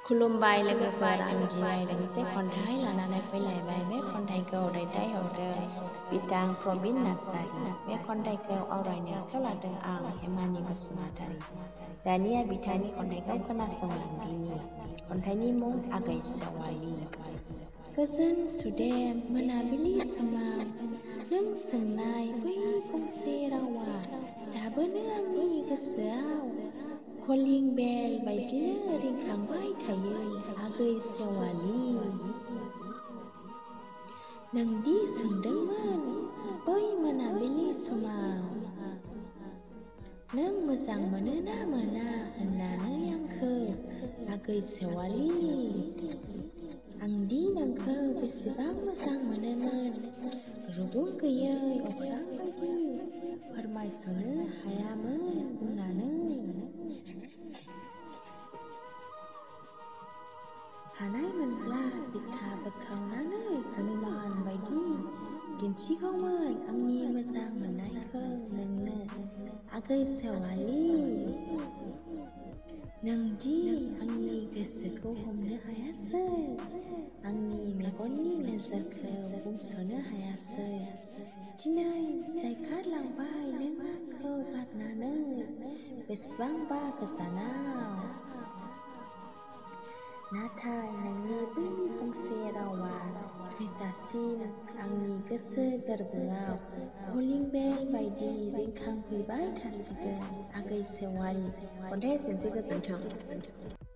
खुलुमबाय लोगोफोर आं दिनै दोंसे खन्थाइ लानानै फैलायबाय बे खन्थाइखौ दैथायहरदों बिथां प्रबिन नार्जारि। बे खन्थाइखौ आवरायनो आखायाव लादों आं हेमानि बसुमतारी। दानिया बिथांनि खन्थाइखौ खोनासंलांदिनि। खन्थाइनि मुं आगै सेवालि। गोजोन सुदेम मोनाबिलि समाव नों सोंनाय बै फंसे रावा दाबोनो आंनि गोसोआव कलिं बेल बायदिनो रिंखांबाय थायो आगै सेवालि। नोंदि सोंदोंमोन बै मोनाबिलि समाव नों मोजां मोनोना मोना होननानै आंखौ आगै सेवालि। आंदि नोंखौ बेसेबां मोजां मोनोमोन रुगुं गैयै अख्रां बायदि फोरमायस'नो हायामोन बुंनानै। हानायमोनब्ला बिखा बोखावनानै हनुमान बायदि दिन्थिगौमोन आंनि मोजां मोननायखौ नोंनो आगै सेवालि। नोंदि आंनि गोसोखौ हमनो हायासै, आंनि मेगननि नोजोरखौ बुंस'नो हायासै। दिनै जायखारलांबाय नों आंखौ गारनानै बेसेबांबा गोजानाव। नाथाय नोंनि बै फंसे रावा थैजासिम आंनि गोसो गोरबोआव कलिं बेल बायदि रिंखांफैबाय थासिगोन आगै सेवालि। खन्थाइया एसेनोसै, गोजोन्थों।